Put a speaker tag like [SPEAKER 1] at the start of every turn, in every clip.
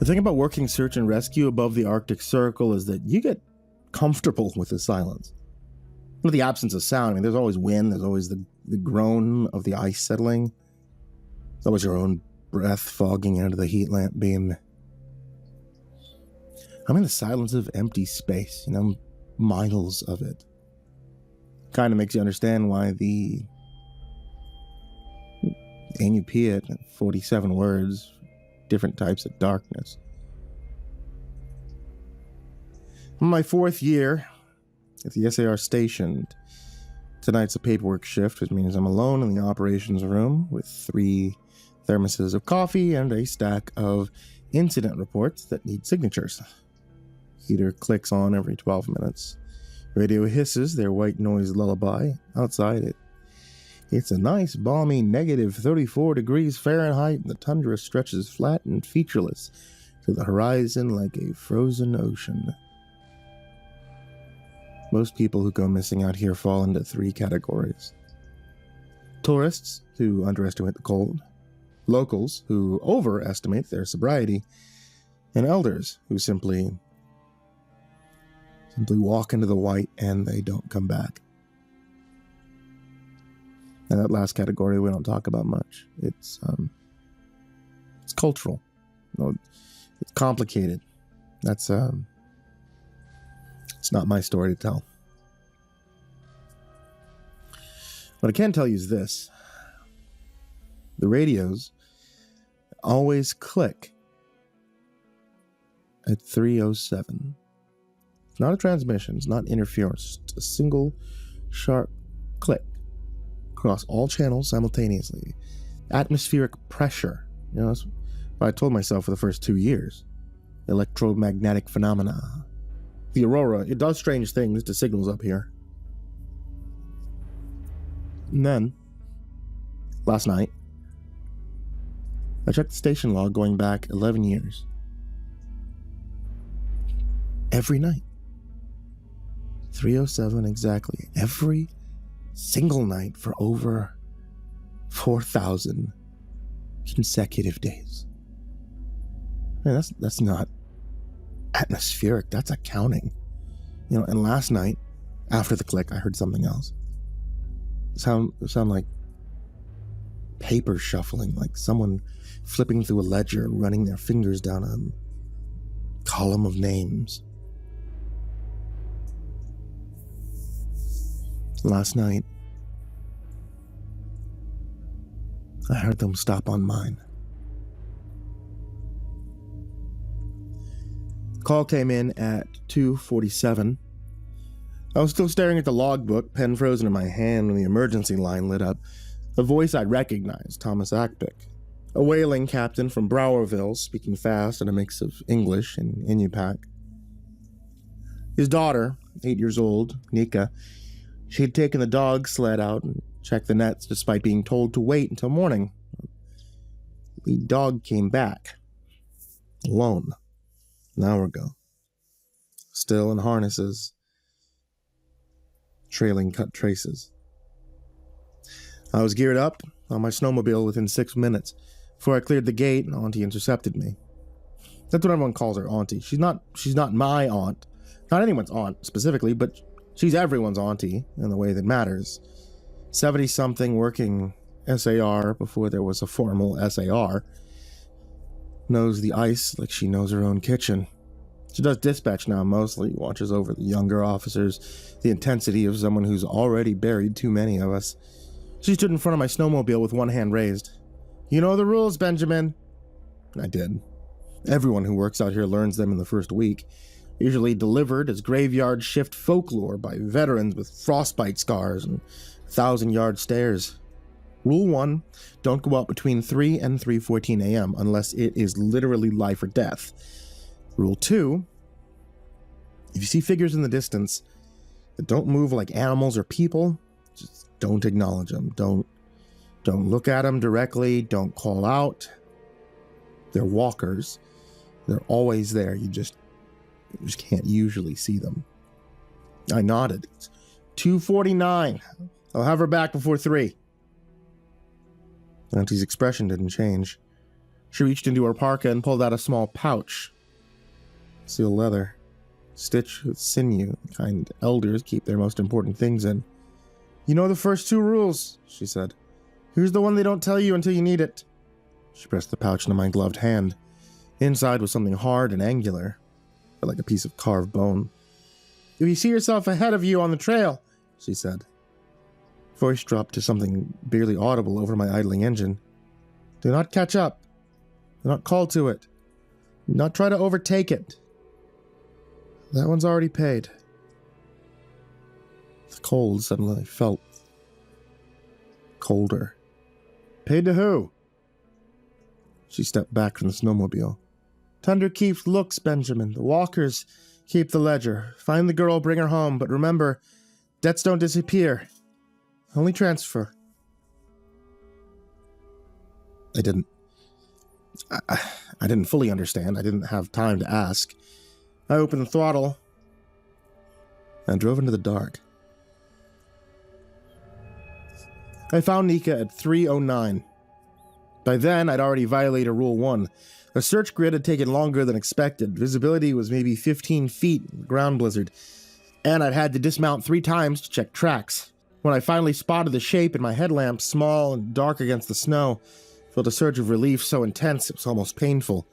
[SPEAKER 1] The thing about working search and rescue above the Arctic Circle is that you get comfortable with the silence. With the absence of sound, I mean, there's always wind, there's always the groan of the ice settling. There's always your own breath fogging into the heat lamp beam. I'm in the silence of empty space, miles of it. Kind of makes you understand why the Inupiat, 47 words, different types of darkness. In my 4th year at the SAR station, tonight's a paperwork shift, which means I'm alone in the operations room with 3 thermoses of coffee and a stack of incident reports that need signatures. Heater clicks on every 12 minutes. Radio hisses their white noise lullaby. Outside it's a nice, balmy negative 34 degrees Fahrenheit, and the tundra stretches flat and featureless to the horizon like a frozen ocean. Most people who go missing out here fall into 3 categories. Tourists, who underestimate the cold. Locals, who overestimate their sobriety. And elders, who simply walk into the white and they don't come back. And that last category we don't talk about much. It's cultural. It's complicated. That's it's not my story to tell. What I can tell you is this. The radios always click at 3:07. It's not a transmission, it's not interference, it's a single sharp click across all channels simultaneously. Atmospheric pressure, that's what I told myself for the first 2 years. Electromagnetic phenomena. The aurora, it does strange things to signals up here. And then, last night, I checked the station log going back 11 years. Every night. 3:07 exactly. Every single night for over 4,000 consecutive days. Man, that's not atmospheric, that's accounting. And last night, after the click, I heard something else. It sound like paper shuffling, like someone flipping through a ledger, running their fingers down a column of names. Last night, I heard them stop on mine. Call came in at 2:47. I was still staring at the logbook, pen frozen in my hand, when the emergency line lit up. A voice I'd recognized, Thomas Ackpick, a whaling captain from Browerville, speaking fast and a mix of English and Inupiat. His daughter, 8 years old, Nika, she had taken the dog sled out and checked the nets despite being told to wait until morning. The dog came back. Alone. An hour ago. Still in harnesses. Trailing cut traces. I was geared up on my snowmobile within 6 minutes. Before I cleared the gate, Auntie intercepted me. That's what everyone calls her, Auntie. She's not my aunt. Not anyone's aunt specifically, but she's everyone's auntie in the way that matters. 70-something working SAR before there was a formal SAR. Knows the ice like she knows her own kitchen. She does dispatch now mostly, watches over the younger officers, the intensity of someone who's already buried too many of us. She stood in front of my snowmobile with one hand raised. "You know the rules, Benjamin." I did. Everyone who works out here learns them in the first week. Usually delivered as graveyard shift folklore by veterans with frostbite scars and 1,000-yard stares. Rule 1, don't go out between 3 and 3:14 a.m. unless it is literally life or death. Rule 2, if you see figures in the distance that don't move like animals or people, just don't acknowledge them. Don't look at them directly. Don't call out. They're walkers. They're always there. You just can't usually see them. I nodded. It's 2:49. I'll have her back before 3. Auntie's expression didn't change. She reached into her parka and pulled out a small pouch. Seal leather, stitched with sinew, the kind elders keep their most important things in. You know the first 2 rules, she said. Here's the one they don't tell you until you need it. She pressed the pouch into my gloved hand. Inside was something hard and angular, like a piece of carved bone. If you see yourself ahead of you on the trail, she said. Voice dropped to something barely audible over my idling engine. Do not catch up. Do not call to it. Do not try to overtake it. That one's already paid. The cold suddenly felt colder. Paid to who? She stepped back from the snowmobile. Thunder keeps looks, Benjamin. The walkers keep the ledger. Find the girl, bring her home, but remember, debts don't disappear. Only transfer. I didn't fully understand. I didn't have time to ask. I opened the throttle and drove into the dark. I found Nika at 3:09. By then, I'd already violated Rule 1. The search grid had taken longer than expected. Visibility was maybe 15 feet in the ground blizzard, and I'd had to dismount 3 times to check tracks. When I finally spotted the shape in my headlamp, small and dark against the snow, I felt a surge of relief so intense it was almost painful.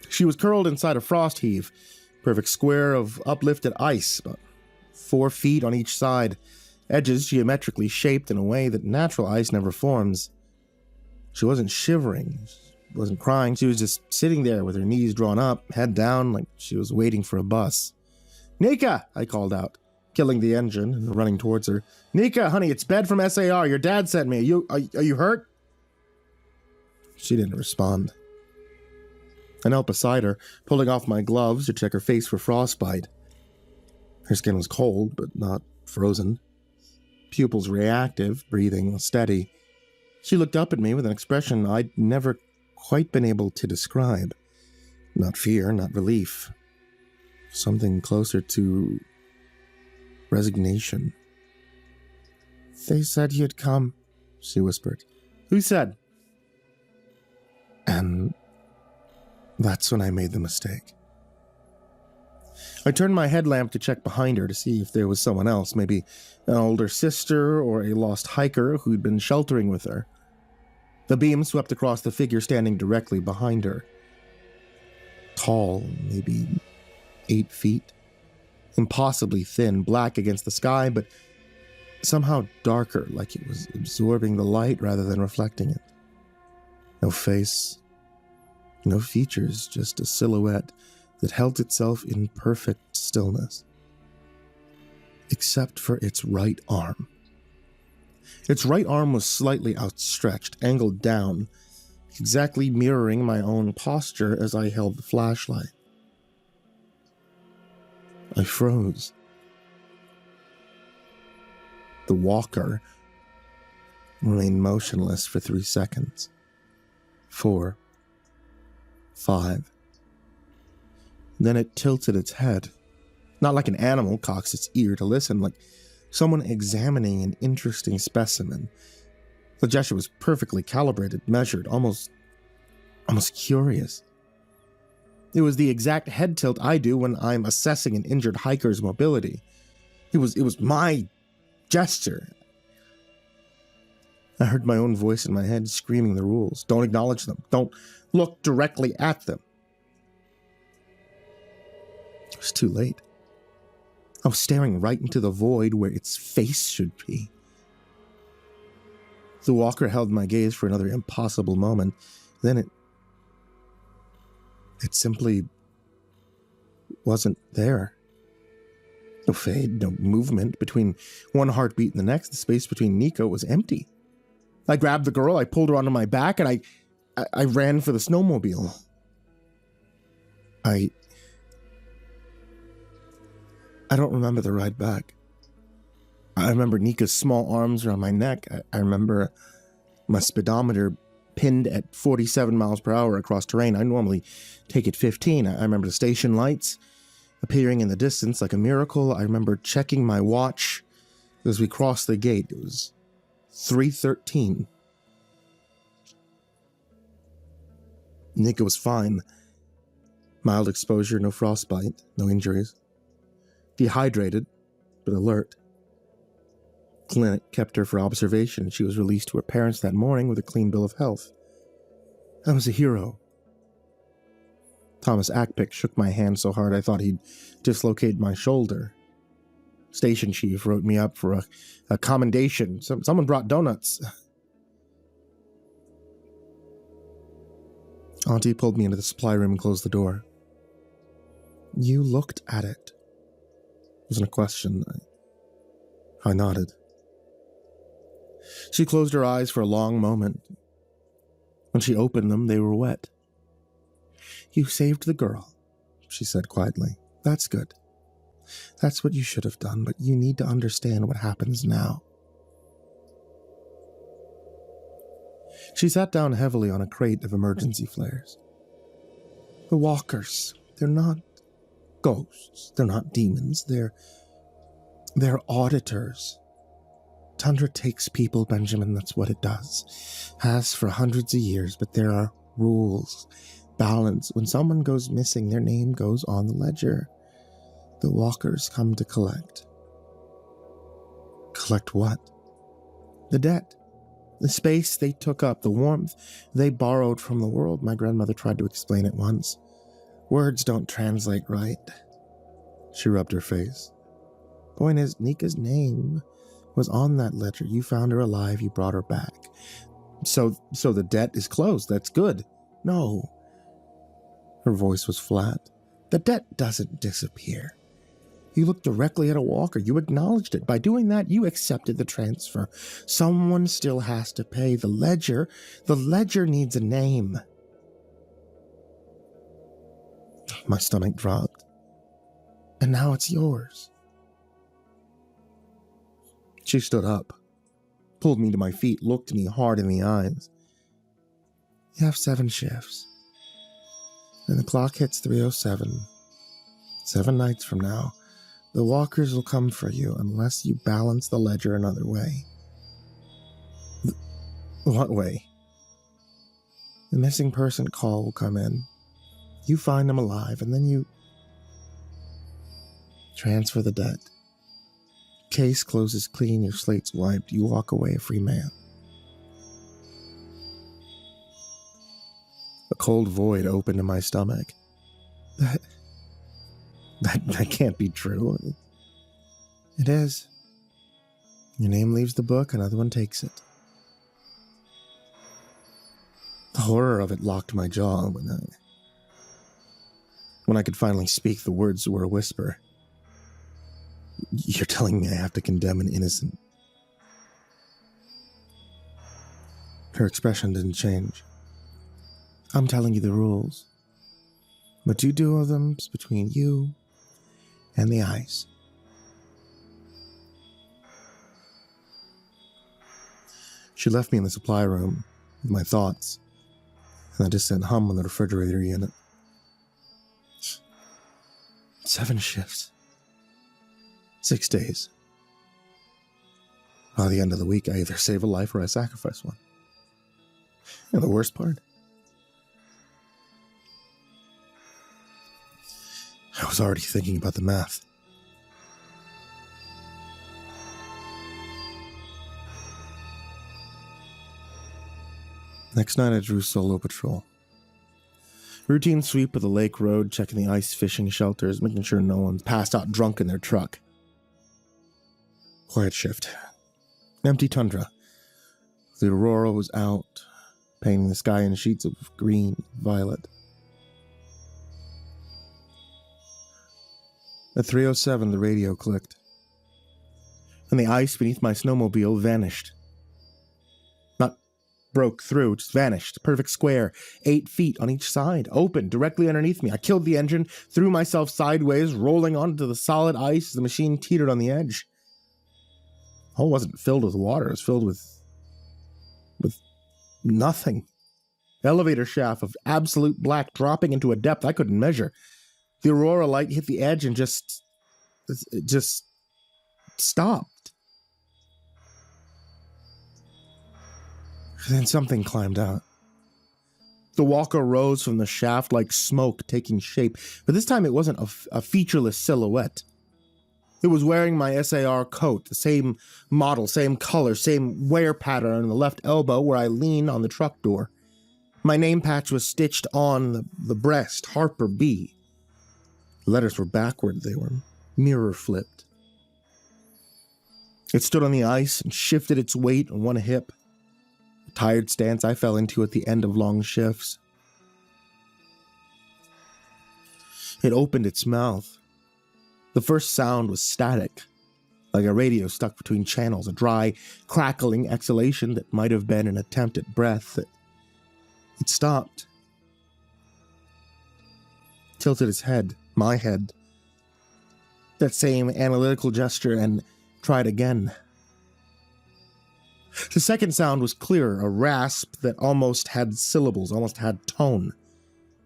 [SPEAKER 1] She was curled inside a frost heave, perfect square of uplifted ice, about 4 feet on each side, edges geometrically shaped in a way that natural ice never forms. She wasn't shivering, she wasn't crying, she was just sitting there with her knees drawn up, head down, like she was waiting for a bus. Nika, I called out, killing the engine and running towards her. Nika, honey, it's Ben from SAR, your dad sent me, are you hurt? She didn't respond. I knelt beside her, pulling off my gloves to check her face for frostbite. Her skin was cold, but not frozen. Pupils reactive, breathing steady. She looked up at me with an expression I'd never quite been able to describe. Not fear, not relief. Something closer to resignation. They said you'd come, she whispered. Who said? And that's when I made the mistake. I turned my headlamp to check behind her to see if there was someone else, maybe an older sister or a lost hiker who'd been sheltering with her. The beam swept across the figure standing directly behind her. Tall, maybe 8 feet. Impossibly thin, black against the sky, but somehow darker, like it was absorbing the light rather than reflecting it. No face, no features, just a silhouette that held itself in perfect stillness. Except for its right arm. Its right arm was slightly outstretched, angled down, exactly mirroring my own posture as I held the flashlight. I froze. The walker remained motionless for 3 seconds. 4. 5. Then it tilted its head. Not like an animal cocks its ear to listen, like someone examining an interesting specimen. The gesture was perfectly calibrated, measured, almost curious. It was the exact head tilt I do when I'm assessing an injured hiker's mobility. It was my gesture. I heard my own voice in my head screaming the rules. Don't acknowledge them. Don't look directly at them. It was too late. I was staring right into the void where its face should be. The walker held my gaze for another impossible moment. Then it simply wasn't there. No fade, no movement. Between one heartbeat and the next, the space between Nico was empty. I grabbed the girl, I pulled her onto my back, and I ran for the snowmobile. I don't remember the ride back. I remember Nika's small arms around my neck. I remember my speedometer pinned at 47 miles per hour across terrain. I normally take it 15. I remember the station lights appearing in the distance like a miracle. I remember checking my watch as we crossed the gate. It was 3:13. Nika was fine. Mild exposure, no frostbite, no injuries. Dehydrated, but alert. Clinic kept her for observation, and she was released to her parents that morning with a clean bill of health. I was a hero. Thomas Ackpick shook my hand so hard I thought he'd dislocate my shoulder. Station chief wrote me up for a commendation. Someone brought donuts. Auntie pulled me into the supply room and closed the door. You looked at it. It wasn't a question. I nodded. She closed her eyes for a long moment. When she opened them, they were wet. You saved the girl, she said quietly. That's good. That's what you should have done, but you need to understand what happens now. She sat down heavily on a crate of emergency flares. The walkers, they're not ghosts. They're not demons. They're auditors. Tundra takes people, Benjamin, that's what it does. Has for hundreds of years, but there are rules, balance. When someone goes missing, their name goes on the ledger. The walkers come to collect. Collect what? The debt. The space they took up, the warmth they borrowed from the world. My grandmother tried to explain it once. Words don't translate right. She rubbed her face. Point is, Nika's name was on that ledger. You found her alive, you brought her back. So the debt is closed. That's good. No. Her voice was flat. The debt doesn't disappear. You looked directly at a walker. You acknowledged it. By doing that, you accepted the transfer. Someone still has to pay. The ledger needs a name. My stomach dropped. And now it's yours. She stood up, pulled me to my feet, looked me hard in the eyes. You have 7 shifts. And the clock hits 3:07. 7 nights from now, the walkers will come for you unless you balance the ledger another way. What way? The missing person call will come in. You find them alive, and then you transfer the debt. Case closes clean, your slate's wiped, you walk away a free man. A cold void opened in my stomach. That can't be true. It is. Your name leaves the book, another one takes it. The horror of it locked my jaw when I could finally speak. The words were a whisper. You're telling me I have to condemn an innocent? Her expression didn't change. I'm telling you the rules. What you do with them is between you and the ice. She left me in the supply room with my thoughts, and I just sent hum on the refrigerator unit. 7 shifts. 6 days. By the end of the week, I either save a life or I sacrifice one. And the worst part? I was already thinking about the math. Next night, I drew solo patrol. Routine sweep of the lake road, checking the ice fishing shelters, making sure no one's passed out drunk in their truck. Quiet shift. Empty tundra. The aurora was out, painting the sky in sheets of green, violet. At 3:07, the radio clicked, and the ice beneath my snowmobile vanished. Not broke through, just vanished. Perfect square, 8 feet on each side, open, directly underneath me. I killed the engine, threw myself sideways, rolling onto the solid ice as the machine teetered on the edge. The hole wasn't filled with water, it was filled with nothing. Elevator shaft of absolute black dropping into a depth I couldn't measure. The aurora light hit the edge and just stopped. And then something climbed out. The walker rose from the shaft like smoke taking shape, but this time it wasn't a featureless silhouette. It was wearing my SAR coat, the same model, same color, same wear pattern on the left elbow where I lean on the truck door. My name patch was stitched on the breast, Harper B. The letters were backward, they were mirror flipped. It stood on the ice and shifted its weight on one hip, a tired stance I fell into at the end of long shifts. It opened its mouth. The first sound was static, like a radio stuck between channels, a dry, crackling exhalation that might have been an attempt at breath. It stopped. Tilted its head, my head. That same analytical gesture, and tried again. The second sound was clearer, a rasp that almost had syllables, almost had tone.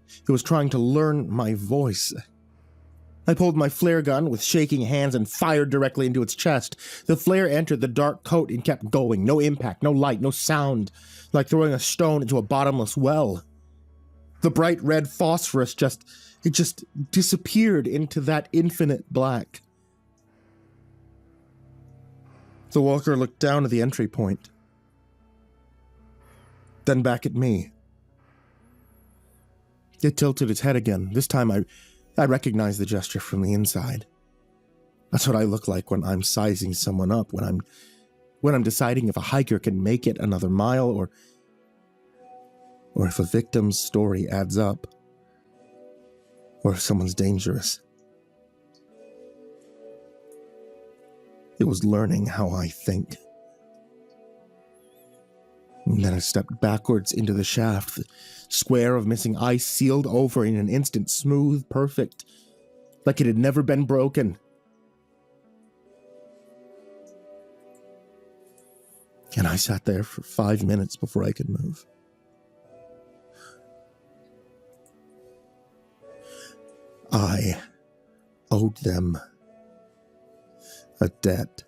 [SPEAKER 1] It was trying to learn my voice. I pulled my flare gun with shaking hands and fired directly into its chest. The flare entered the dark coat and kept going. No impact, no light, no sound, like throwing a stone into a bottomless well. The bright red phosphorus just disappeared into that infinite black. The walker looked down at the entry point, then back at me. It tilted its head again. This time I recognized the gesture from the inside. That's what I look like when I'm sizing someone up, when I'm deciding if a hiker can make it another mile or if a victim's story adds up, or if someone's dangerous. It was learning how I think. And then I stepped backwards into the shaft. The square of missing ice sealed over in an instant, smooth, perfect, like it had never been broken. And I sat there for 5 minutes before I could move. I owed them a debt.